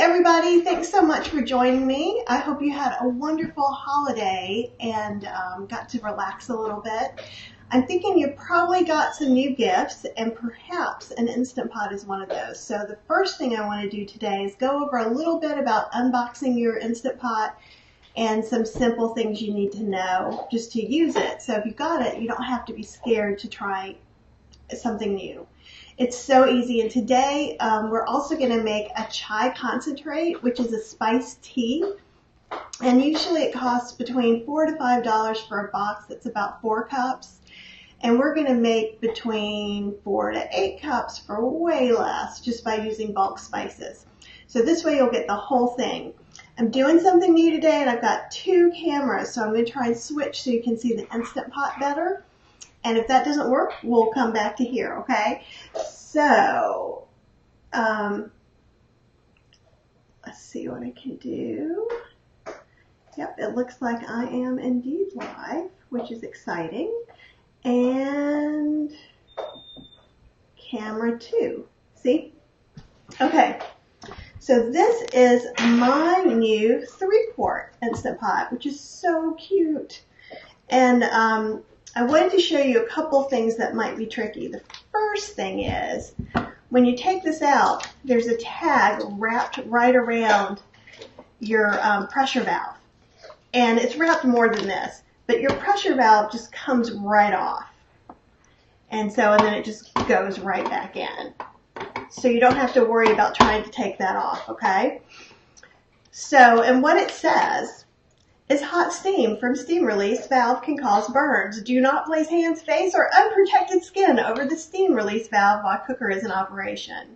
everybody, thanks so much for joining me. I hope you had a wonderful holiday and got to relax a little bit. I'm thinking you probably got some new gifts and perhaps an Instant Pot is one of those. So the first thing I want to do today is go over a little bit about unboxing your Instant Pot and some simple things you need to know just to use it. So if you got it, you don't have to be scared to try something new. It's so easy, and today we're also going to make a chai concentrate, which is a spiced tea, and usually it costs between $4 to $5 for a box that's about 4 cups, and we're going to make between 4 to 8 cups for way less just by using bulk spices. So this way you'll get the whole thing. I'm doing something new today, and I've got 2 cameras, so I'm going to try and switch so you can see the Instant Pot better. And if that doesn't work, we'll come back to here, okay? So, let's see what I can do. Yep, it looks like I am indeed live, which is exciting. And camera 2, see? Okay, so this is my new 3-quart Instant Pot, which is so cute. And I wanted to show you a couple things that might be tricky. The first thing is, when you take this out, there's a tag wrapped right around your pressure valve. And it's wrapped more than this, but your pressure valve just comes right off. And then it just goes right back in. So you don't have to worry about trying to take that off, okay? So, and what it says is hot steam from steam release valve can cause burns. Do not place hands, face, or unprotected skin over the steam release valve while cooker is in operation.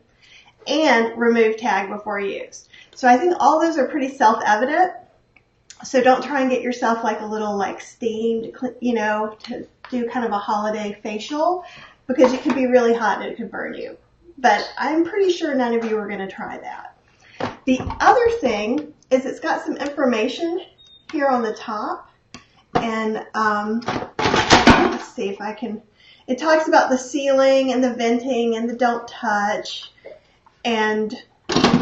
And remove tag before use. So I think all those are pretty self-evident. So don't try and get yourself like a little steamed, to do kind of a holiday facial, because it could be really hot and it could burn you. But I'm pretty sure none of you are going to try that. The other thing is it's got some information here on the top, and let's see if I can, it talks about the sealing and the venting and the don't touch, and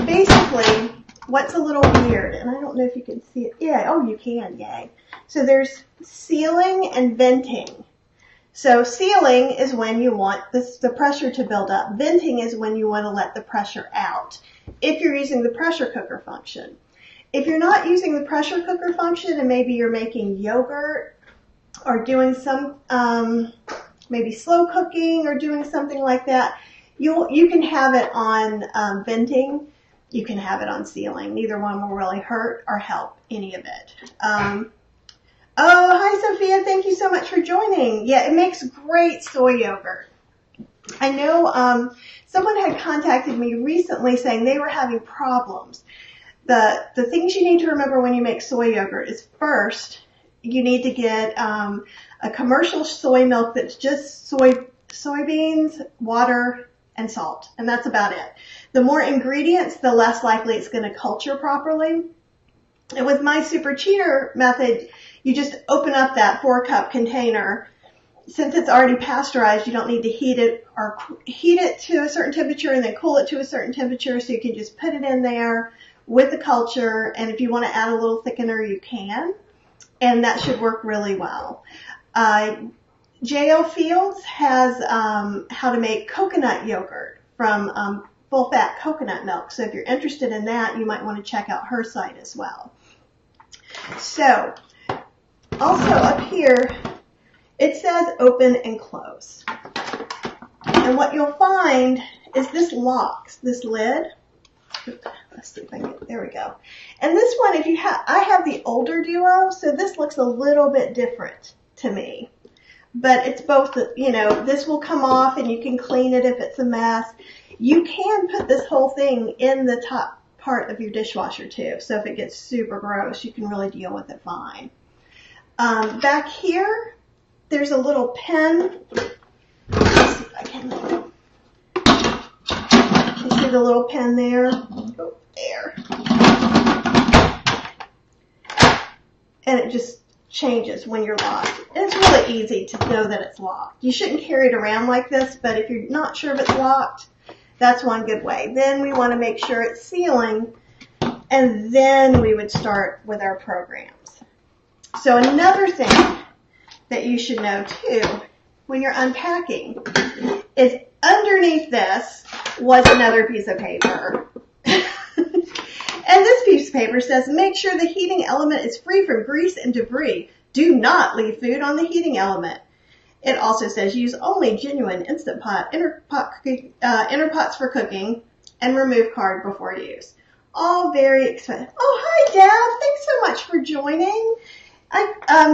basically what's a little weird, and I don't know if you can see it, yeah, oh you can, yay. So there's sealing and venting. So sealing is when you want the pressure to build up. Venting is when you want to let the pressure out, if you're using the pressure cooker function. If you're not using the pressure cooker function and maybe you're making yogurt or doing some maybe slow cooking or doing something like that, you can have it on venting. You can have it on sealing. Neither one will really hurt or help any of it. Oh, hi Sophia, thank you so much for joining. Yeah, it makes great soy yogurt. I know someone had contacted me recently saying they were having problems. The things you need to remember when you make soy yogurt is, first, you need to get a commercial soy milk that's just soybeans, water, and salt, and that's about it. The more ingredients, the less likely it's going to culture properly. And with my super cheater method, you just open up that 4-cup container. Since it's already pasteurized, you don't need to heat it to a certain temperature and then cool it to a certain temperature, so you can just put it in there with the culture, and if you want to add a little thickener, you can, and that should work really well. J.O. Fields has how to make coconut yogurt from full-fat coconut milk, so if you're interested in that, you might want to check out her site as well. So, also up here, it says open and close, and what you'll find is this locks, this lid. Let's see if I can get, there we go. And this one, I have the older Duo, so this looks a little bit different to me. But it's both, this will come off and you can clean it if it's a mess. You can put this whole thing in the top part of your dishwasher too, so if it gets super gross, you can really deal with it fine. Back here, there's a little pen. Let's see if I can. You see the little pen there? Oh, there. And it just changes when you're locked. And it's really easy to know that it's locked. You shouldn't carry it around like this, but if you're not sure if it's locked, that's one good way. Then we want to make sure it's sealing. and then we would start with our programs. So another thing that you should know too when you're unpacking is underneath this was another piece of paper. And this piece of paper says, make sure the heating element is free from grease and debris. Do not leave food on the heating element. It also says use only genuine Instant Pot inner pots for cooking and remove card before use. All very expensive. Oh, hi, Deb. Thanks so much for joining.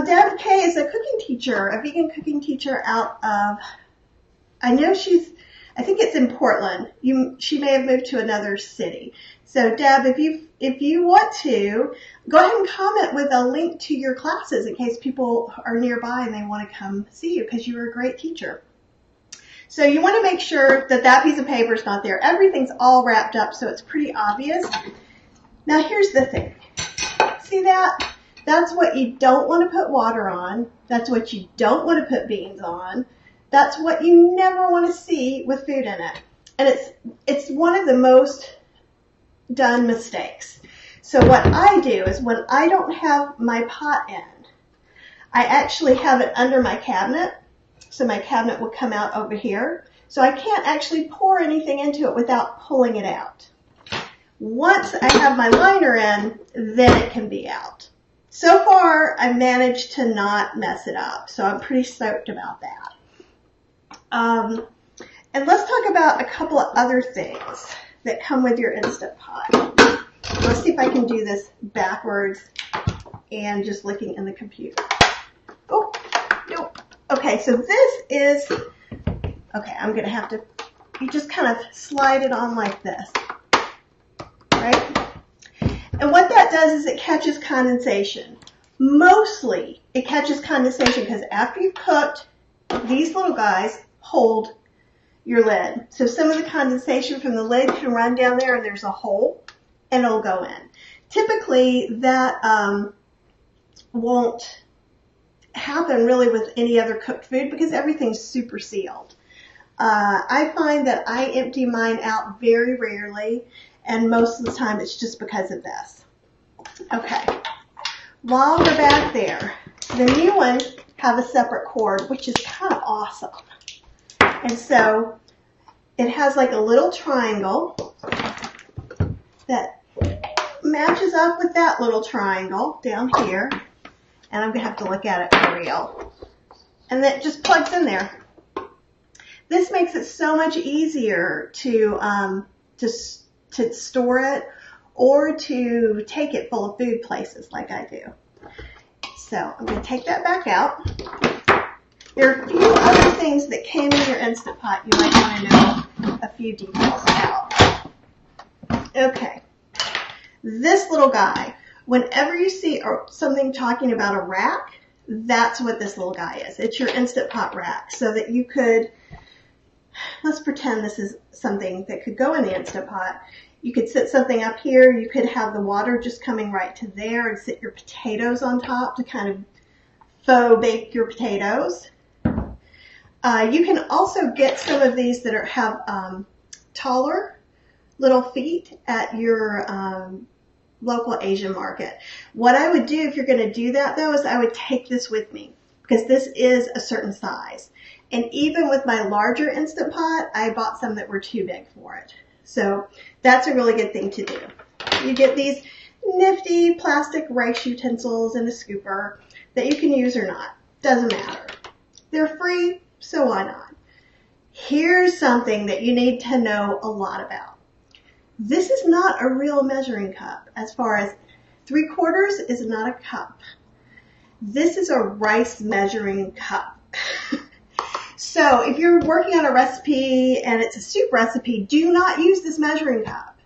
Deb Kay is a cooking teacher, a vegan cooking teacher out of, I think it's in Portland. She may have moved to another city. So Deb, if you want to, go ahead and comment with a link to your classes in case people are nearby and they want to come see you because you were a great teacher. So you want to make sure that that piece of paper is not there. Everything's all wrapped up so it's pretty obvious. Now here's the thing. See that? That's what you don't want to put water on. That's what you don't want to put beans on. That's what you never want to see with food in it. And it's one of the most done mistakes. So what I do is when I don't have my pot in, I actually have it under my cabinet. So my cabinet will come out over here. So I can't actually pour anything into it without pulling it out. Once I have my liner in, then it can be out. So far, I managed to not mess it up. So I'm pretty stoked about that. And let's talk about a couple of other things that come with your Instant Pot. Let's see if I can do this backwards and just looking in the computer. Oh, no. Okay, so this is, okay, I'm going to have to, you just kind of slide it on like this, right? And what that does is it catches condensation. Mostly, it catches condensation because after you've cooked, these little guys hold your lid. So some of the condensation from the lid can run down there and there's a hole and it'll go in. Typically that won't happen really with any other cooked food because everything's super sealed. I find that I empty mine out very rarely and most of the time it's just because of this. Okay, while we're back there, the new ones have a separate cord which is kind of awesome. And so it has like a little triangle that matches up with that little triangle down here. And I'm going to have to look at it for real. And that just plugs in there. This makes it so much easier to store it or to take it full of food places like I do. So I'm going to take that back out. There are a few other things that came in your Instant Pot you might want to know a few details about. Okay, this little guy, whenever you see something talking about a rack, that's what this little guy is. It's your Instant Pot rack so that you could, let's pretend this is something that could go in the Instant Pot. You could sit something up here. You could have the water just coming right to there and sit your potatoes on top to kind of faux bake your potatoes. You can also get some of these that have taller little feet at your local Asian market. What I would do if you're going to do that though is I would take this with me because this is a certain size. And even with my larger Instant Pot, I bought some that were too big for it. So that's a really good thing to do. You get these nifty plastic rice utensils and a scooper that you can use or not. Doesn't matter. They're free, so why not? Here's something that you need to know a lot about. This is not a real measuring cup as far as 3/4 is not a cup. This is a rice measuring cup. So if you're working on a recipe and it's a soup recipe, do not use this measuring cup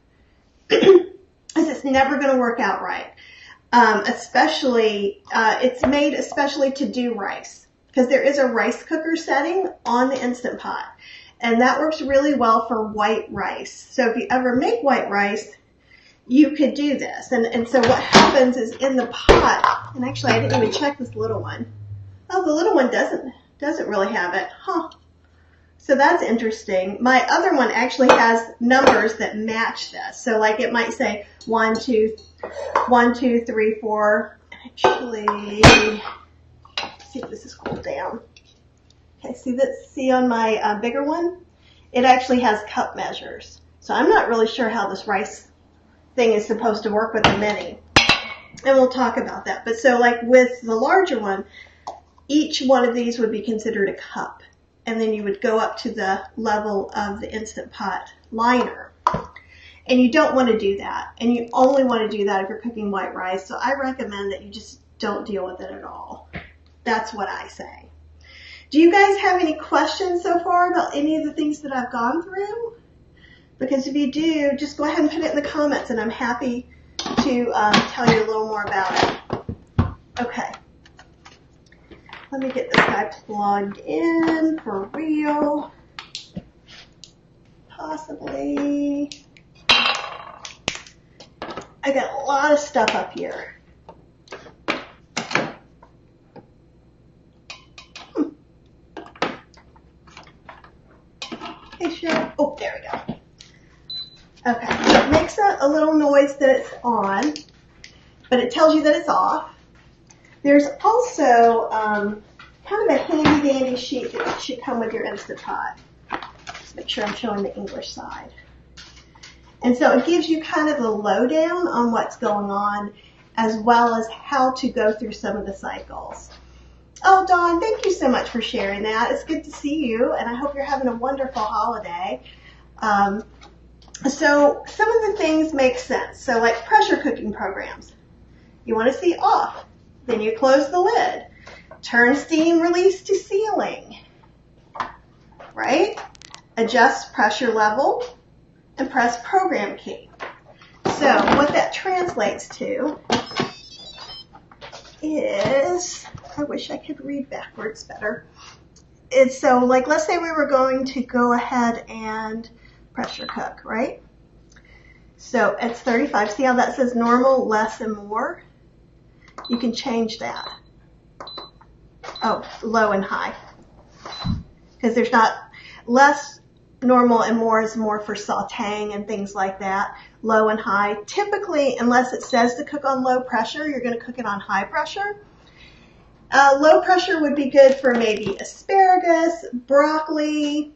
because it's never going to work out right. It's made especially to do rice because there is a rice cooker setting on the Instant Pot. And that works really well for white rice. So if you ever make white rice, you could do this. And so what happens is in the pot, and actually I didn't even check this little one. Oh, the little one doesn't really have it. Huh. So that's interesting. My other one actually has numbers that match this. So like it might say 1, 2, 1, 2, 3, 4. Actually, let's see if this is cooled down. Okay, see on my bigger one? It actually has cup measures. So I'm not really sure how this rice thing is supposed to work with the mini. And we'll talk about that. But so like with the larger one, each one of these would be considered a cup. And then you would go up to the level of the Instant Pot liner. And you don't want to do that. And you only want to do that if you're cooking white rice. So I recommend that you just don't deal with it at all. That's what I say. Do you guys have any questions so far about any of the things that I've gone through? Because if you do, just go ahead and put it in the comments and I'm happy to tell you a little more about it. Okay. Let me get this guy plugged in for real. Possibly. I got a lot of stuff up here. Hey, sure. Oh, there we go. Okay, so it makes a little noise that it's on, but it tells you that it's off. There's also kind of a handy dandy sheet that should come with your Instant Pot. Just make sure I'm showing the English side. And so it gives you kind of the lowdown on what's going on, as well as how to go through some of the cycles. Oh, Dawn, thank you so much for sharing that. It's good to see you, and I hope you're having a wonderful holiday. So some of the things make sense. So like pressure cooking programs, you want to see off. Then you close the lid. Turn steam release to sealing. Right? Adjust pressure level and press program key. So what that translates to is, I wish I could read backwards better. It's so like, let's say we were going to go ahead and pressure cook, right? So it's 35. See how that says normal, less, and more? You can change that. Oh, low and high. Because there's not less, normal, and more is more for sauteing and things like that. Low and high. Typically, unless it says to cook on low pressure, you're going to cook it on high pressure. Low pressure would be good for maybe asparagus, broccoli,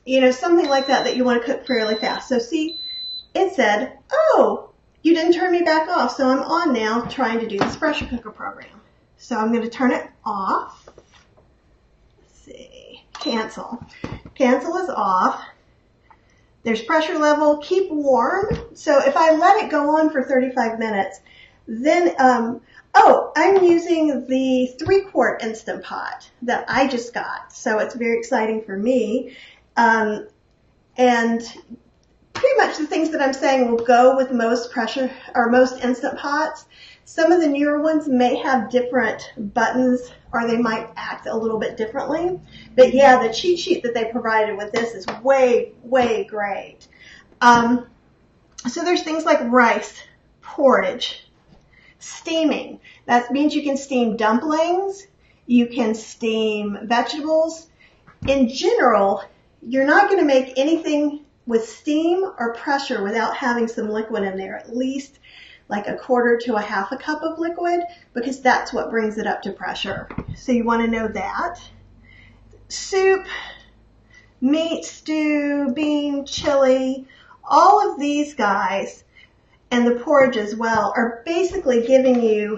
you know, something like that you want to cook fairly fast. So see, it said, oh, you didn't turn me back off, so I'm on now trying to do this pressure cooker program. So I'm going to turn it off. Let's see, cancel. Cancel is off. There's pressure level, keep warm. So if I let it go on for 35 minutes, then, oh, I'm using the 3-quart Instant Pot that I just got. So it's very exciting for me. And pretty much the things that I'm saying will go with most pressure or most Instant Pots. Some of the newer ones may have different buttons or they might act a little bit differently. But yeah, the cheat sheet that they provided with this is way, way great. So there's things like rice, porridge, steaming. That means you can steam dumplings, you can steam vegetables. In general, you're not going to make anything with steam or pressure without having some liquid in there, at least like 1/4 to 1/2 cup of liquid, because that's what brings it up to pressure. So you want to know that. Soup, meat, stew, bean, chili, all of these guys, and the porridge as well, are basically giving you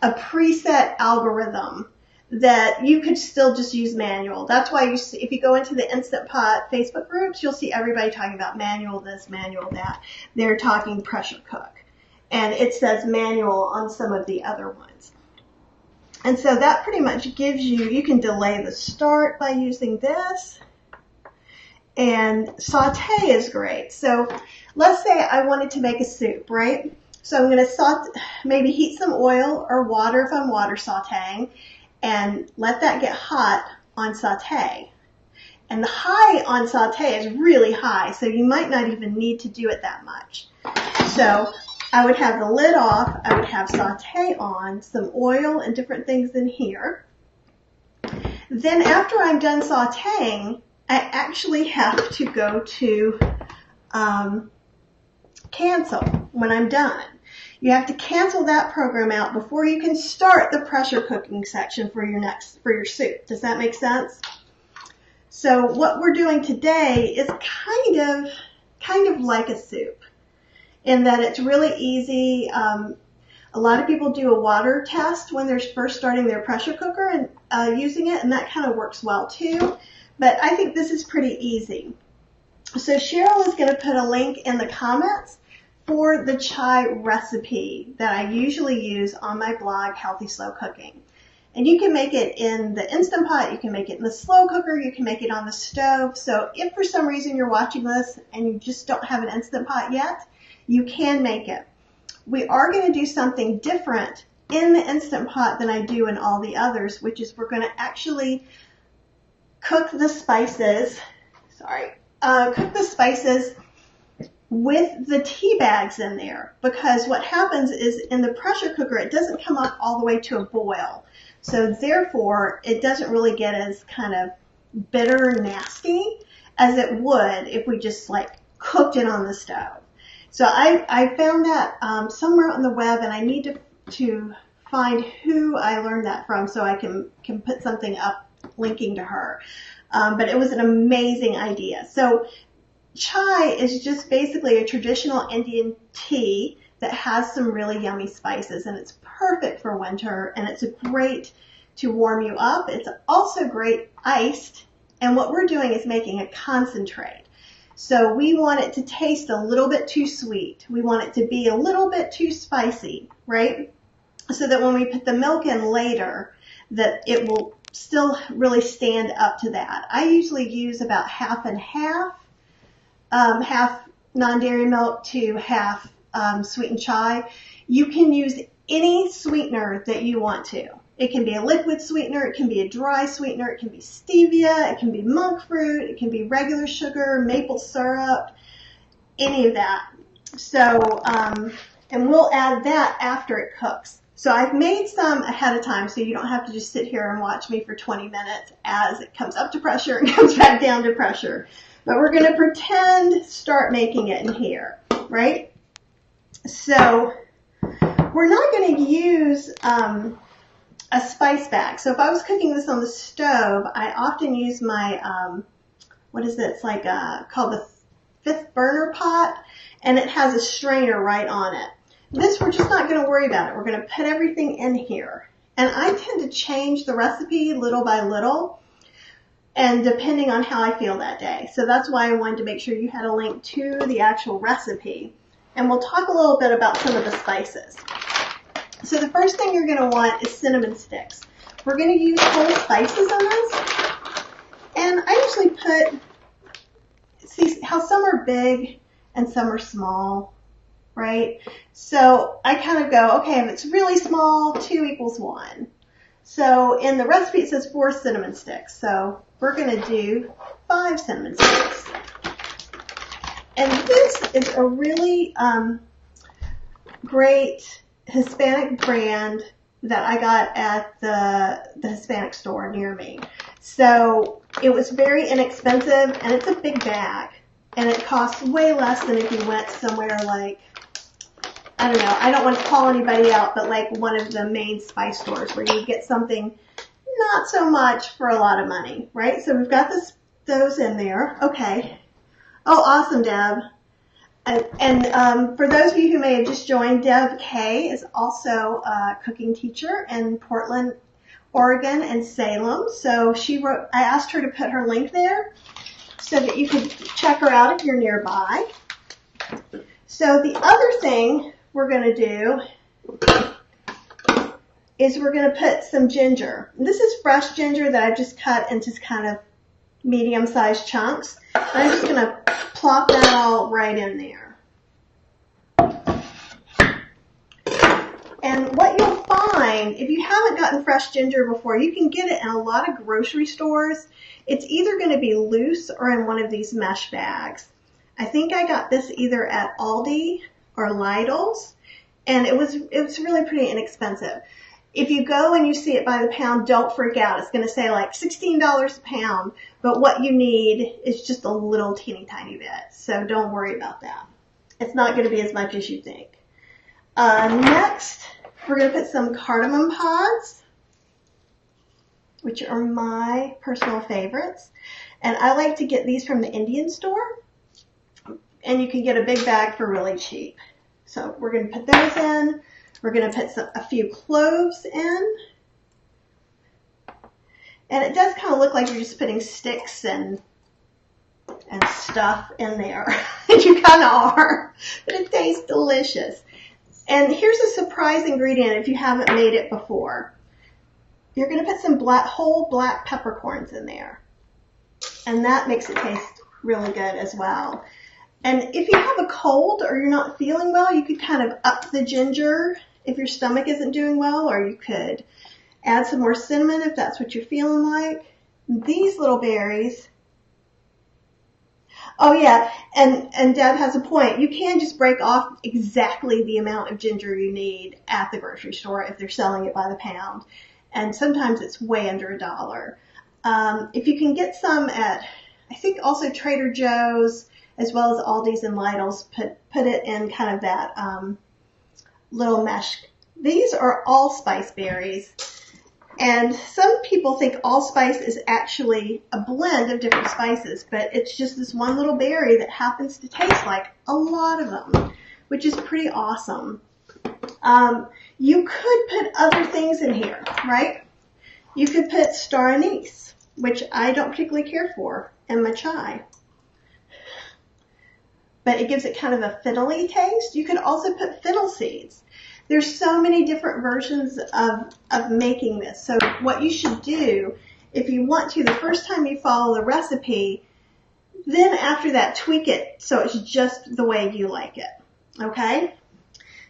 a preset algorithm that you could still just use manual. That's why you see, if you go into the Instant Pot Facebook groups, you'll see everybody talking about manual this, manual that. They're talking pressure cook. And it says manual on some of the other ones. And so that pretty much gives you can delay the start by using this. And saute is great. So let's say I wanted to make a soup, right? So I'm going to maybe heat some oil or water if I'm water sauteing, and let that get hot on saute. And the high on saute is really high, so you might not even need to do it that much. So I would have the lid off, I would have saute on, some oil and different things in here. Then after I'm done sauteing, I actually have to go to cancel when I'm done. You have to cancel that program out before you can start the pressure cooking section for your soup. Does that make sense? So what we're doing today is kind of like a soup in that it's really easy. A lot of people do a water test when they're first starting their pressure cooker and using it, and that kind of works well too. But I think this is pretty easy. So Cheryl is going to put a link in the comments for the chai recipe that I usually use on my blog, Healthy Slow Cooking. And you can make it in the Instant Pot, you can make it in the slow cooker, you can make it on the stove. So if for some reason you're watching this and you just don't have an Instant Pot yet, you can make it. We are going to do something different in the Instant Pot than I do in all the others, which is we're going to actually cook the spices, with the tea bags in there, because what happens is in the pressure cooker it doesn't come up all the way to a boil, so therefore it doesn't really get as kind of bitter and nasty as it would if we just like cooked it on the stove. So I found that somewhere on the web, and I need to find who I learned that from so I can put something up linking to her, but it was an amazing idea. So chai is just basically a traditional Indian tea that has some really yummy spices, and it's perfect for winter, and it's great to warm you up. It's also great iced, and what we're doing is making a concentrate. So we want it to taste a little bit too sweet. We want it to be a little bit too spicy, right? So that when we put the milk in later, that it will still really stand up to that. I usually use about half and half. Half non-dairy milk to half sweetened chai. You can use any sweetener that you want to. It can be a liquid sweetener, it can be a dry sweetener, it can be stevia, it can be monk fruit, it can be regular sugar, maple syrup, any of that. So, and we'll add that after it cooks. So I've made some ahead of time so you don't have to just sit here and watch me for 20 minutes as it comes up to pressure and comes back down to pressure. But we're going to pretend start making it in here, right? So we're not going to use a spice bag. So if I was cooking this on the stove, I often use my, what is it? It's like called the 5th burner pot, and it has a strainer right on it. This, we're just not going to worry about it. We're going to put everything in here. And I tend to change the recipe little by little, and depending on how I feel that day. So that's why I wanted to make sure you had a link to the actual recipe. And we'll talk a little bit about some of the spices. So the first thing you're going to want is cinnamon sticks. We're going to use whole spices on this. And I usually put, see how some are big and some are small, right? So I kind of go, okay, if it's really small, 2 equals 1. So in the recipe it says 4 cinnamon sticks. So we're going to do 5 cinnamon sticks. And this is a really great Hispanic brand that I got at the Hispanic store near me. So it was very inexpensive, and it's a big bag. And it costs way less than if you went somewhere like, I don't know, I don't want to call anybody out, but like one of the main spice stores where you get something not so much for a lot of money, right? So we've got those in there. Okay. Oh, awesome, Deb. And for those of you who may have just joined, Deb Kay is also a cooking teacher in Portland, Oregon, and Salem. So I asked her to put her link there so that you could check her out if you're nearby. So the other thing we're going to do is we're going to put some ginger. This is fresh ginger that I've just cut into kind of medium-sized chunks. I'm just going to plop that all right in there. And what you'll find, if you haven't gotten fresh ginger before, you can get it in a lot of grocery stores. It's either going to be loose or in one of these mesh bags. I think I got this either at Aldi or Lidl's, and it was really pretty inexpensive. If you go and you see it by the pound, don't freak out. It's going to say like $16 a pound, but what you need is just a little teeny tiny bit, so don't worry about that. It's not going to be as much as you think. Next, we're going to put some Cardamom Pods, which are my personal favorites. And I like to get these from the Indian store. And you can get a big bag for really cheap. So we're going to put those in. We're going to put a few cloves in. And it does kind of look like you're just putting sticks and stuff in there. And you kind of are. But it tastes delicious. And here's a surprise ingredient if you haven't made it before. You're going to put some whole black peppercorns in there. And that makes it taste really good as well. And if you have a cold or you're not feeling well, you could kind of up the ginger if your stomach isn't doing well, or you could add some more cinnamon if that's what you're feeling like. These little berries. Oh yeah, and Deb has a point. You can just break off exactly the amount of ginger you need at the grocery store if they're selling it by the pound. And sometimes it's way under $1. If you can get some at, I think also Trader Joe's, as well as Aldi's and Lidl's, put it in kind of that little mesh. These are allspice berries. And some people think allspice is actually a blend of different spices, but it's just this one little berry that happens to taste like a lot of them, which is pretty awesome. You could put other things in here, right? You could put star anise, which I don't particularly care for, in my chai. But it gives it kind of a fiddly taste. You could also put fiddle seeds. There's so many different versions of making this. So what you should do, if you want to, the first time you follow the recipe, then after that, tweak it so it's just the way you like it. Okay?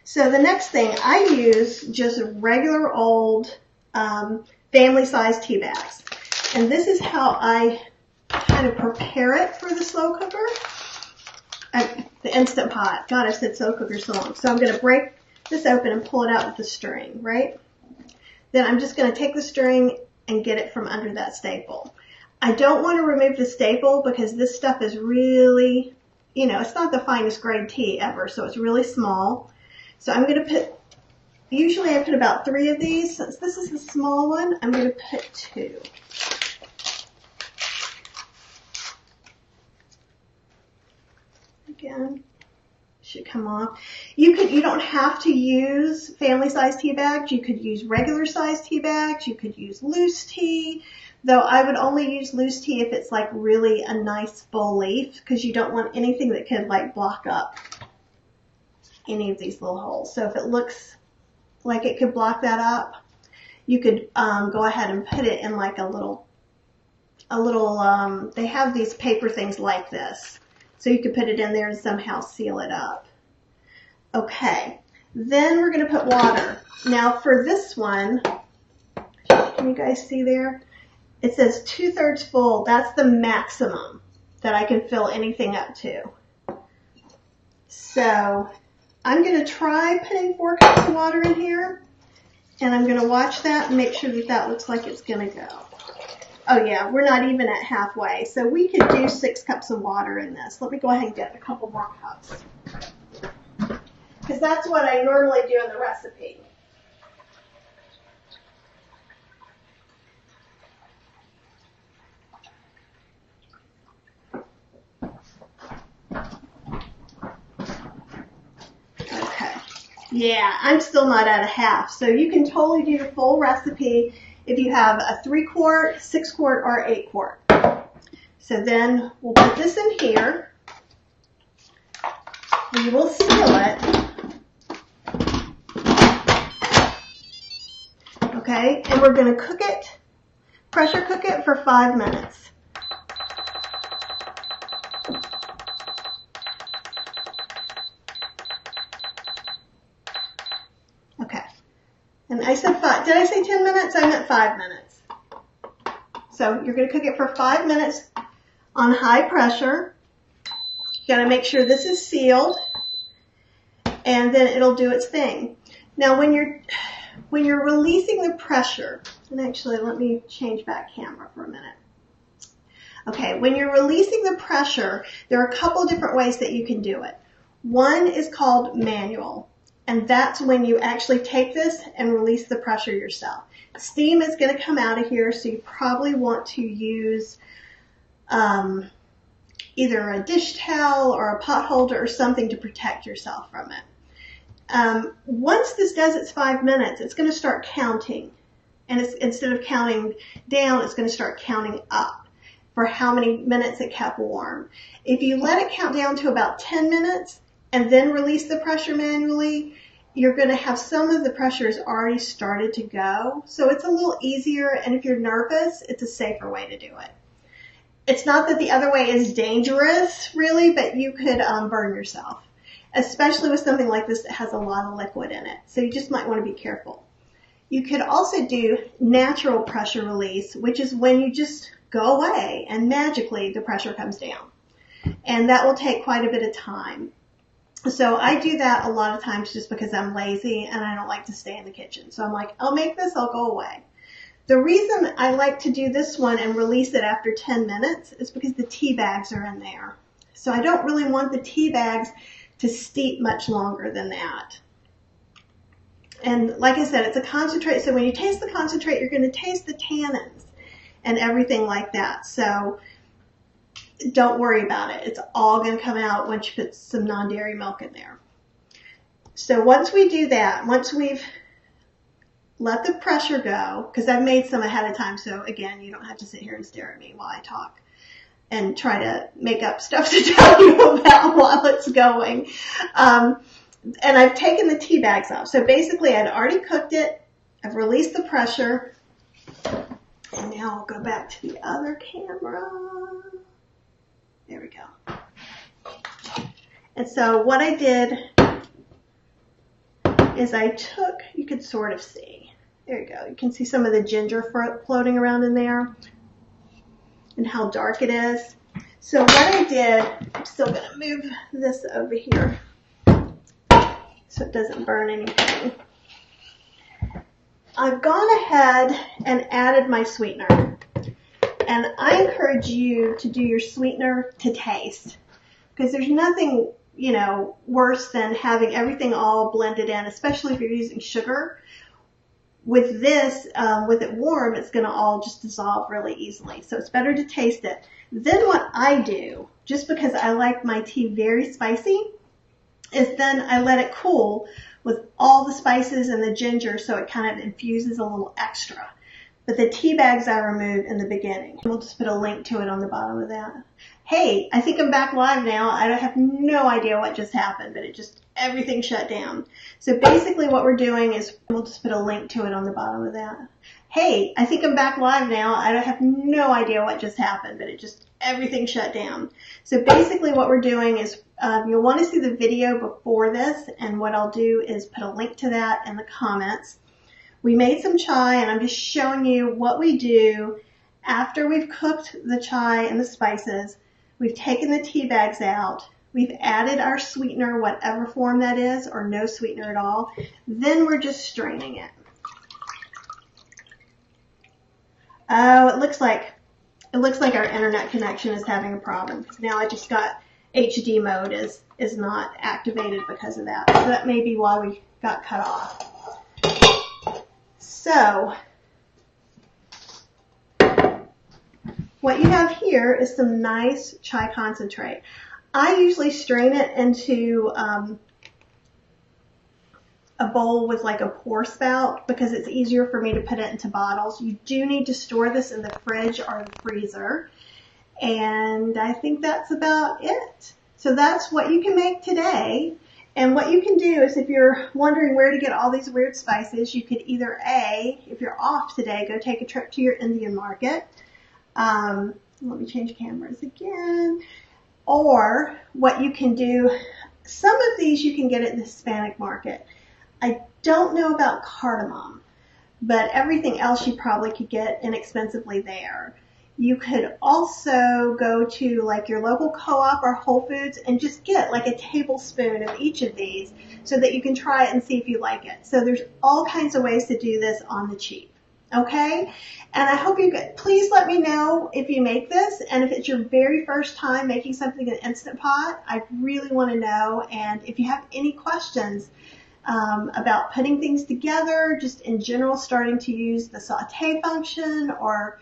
So the next thing, I use just regular old family-sized tea bags. And this is how I kind of prepare it for the slow cooker. The Instant Pot. God, I've said slow cooker so long. So I'm going to break this open and pull it out with the string, right? Then I'm just going to take the string and get it from under that staple. I don't want to remove the staple because this stuff is really, you know, it's not the finest grade tea ever, so it's really small. So I'm going to put, usually I put about 3 of these. Since this is the small one, I'm going to put 2. Again, should come off. You don't have to use family size tea bags. You could use regular size tea bags. You could use loose tea, though I would only use loose tea if it's like really a nice full leaf, because you don't want anything that could like block up any of these little holes. So if it looks like it could block that up, you could go ahead and put it in like a little they have these paper things like this. So you could put it in there and somehow seal it up. Okay, then we're going to put water. Now for this one, can you guys see there? It says 2/3 full. That's the maximum that I can fill anything up to. So I'm going to try putting 4 cups of water in here, and I'm going to watch that and make sure that that looks like it's going to go. Oh yeah, we're not even at halfway. So we could do 6 cups of water in this. Let me go ahead and get a couple more cups, because that's what I normally do in the recipe. Okay. Yeah, I'm still not at a half. So you can totally do the full recipe if you have a 3 quart, 6 quart, or 8 quart. So then we'll put this in here. We will seal it. Okay, and we're going to cook it, pressure cook it for 5 minutes. Okay. And I said 5. Did I say 10 minutes? I meant 5 minutes. So you're going to cook it for 5 minutes on high pressure. You got to make sure this is sealed, and then it'll do its thing. Now when you're releasing the pressure, and actually let me change back camera for a minute. Okay, when you're releasing the pressure, there are a couple different ways that you can do it. One is called manual, and that's when you actually take this and release the pressure yourself. Steam is going to come out of here, so you probably want to use either a dish towel or a pot holder or something to protect yourself from it. Once this does its 5 minutes, it's going to start counting. And instead of counting down, it's going to start counting up for how many minutes it kept warm. If you let it count down to about 10 minutes and then release the pressure manually, you're going to have some of the pressures already started to go. So it's a little easier, and if you're nervous, it's a safer way to do it. It's not that the other way is dangerous, really, but you could burn yourself, especially with something like this that has a lot of liquid in it. So you just might want to be careful. You could also do natural pressure release, which is when you just go away and magically the pressure comes down. And that will take quite a bit of time. So I do that a lot of times just because I'm lazy and I don't like to stay in the kitchen. So I'm like, I'll make this, I'll go away. The reason I like to do this one and release it after 10 minutes is because the tea bags are in there. So I don't really want the tea bags to steep much longer than that. And like I said, it's a concentrate. So when you taste the concentrate, you're going to taste the tannins and everything like that. So don't worry about it. It's all going to come out once you put some non-dairy milk in there. So once we do that, once we've let the pressure go, because I've made some ahead of time, so again, you don't have to sit here and stare at me while I talk and try to make up stuff to tell you about while it's going. And I've taken the tea bags off. So basically, I'd already cooked it. I've released the pressure. And now I'll go back to the other camera. There we go. And so what I did is I took, you can sort of see. There you go. You can see some of the ginger floating around in there and how dark it is. So what I did, I'm still going to move this over here so it doesn't burn anything. I've gone ahead and added my sweetener. And I encourage you to do your sweetener to taste, because there's nothing, worse than having everything all blended in, especially if you're using sugar. With this, with it warm, it's going to all just dissolve really easily. So it's better to taste it. Then what I do, just because I like my tea very spicy, is then I let it cool with all the spices and the ginger, so it kind of infuses a little extra. But the tea bags I remove in the beginning. We'll just put a link to it on the bottom of that. Hey, I think I'm back live now. I have no idea what just happened, but everything shut down. So basically what we're doing is, we'll just put a link to it on the bottom of that. Hey, I think I'm back live now. I have no idea what just happened, but everything shut down. So basically what we're doing is, you'll want to see the video before this, and what I'll do is put a link to that in the comments. We made some chai, and I'm just showing you what we do after we've cooked the chai and the spices. We've taken the tea bags out. We've added our sweetener, whatever form that is, or no sweetener at all. Then we're just straining it. Oh, it looks like our internet connection is having a problem. Now I just got HD mode is not activated because of that. So that may be why we got cut off. So what you have here is some nice chai concentrate. I usually strain it into a bowl with like a pour spout because it's easier for me to put it into bottles. You do need to store this in the fridge or the freezer. And I think that's about it. So that's what you can make today. And what you can do is, if you're wondering where to get all these weird spices, you could either A, if you're off today, go take a trip to your Indian market. Let me change cameras again. Or what you can do, some of these you can get at the Hispanic market. I don't know about cardamom, but everything else you probably could get inexpensively there. You could also go to like your local co-op or Whole Foods and just get like a tablespoon of each of these so that you can try it and see if you like it. So there's all kinds of ways to do this on the cheap. Okay? And I hope please let me know if you make this, and if it's your very first time making something in Instant Pot, I really want to know. And if you have any questions about putting things together, just in general starting to use the saute function or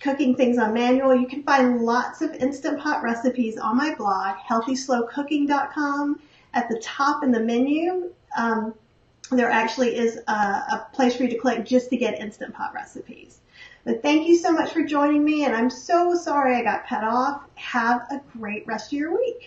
cooking things on manual, you can find lots of Instant Pot recipes on my blog, healthyslowcooking.com. At the top in the menu, there actually is a place for you to click just to get Instant Pot recipes. But thank you so much for joining me, and I'm so sorry I got cut off. Have a great rest of your week.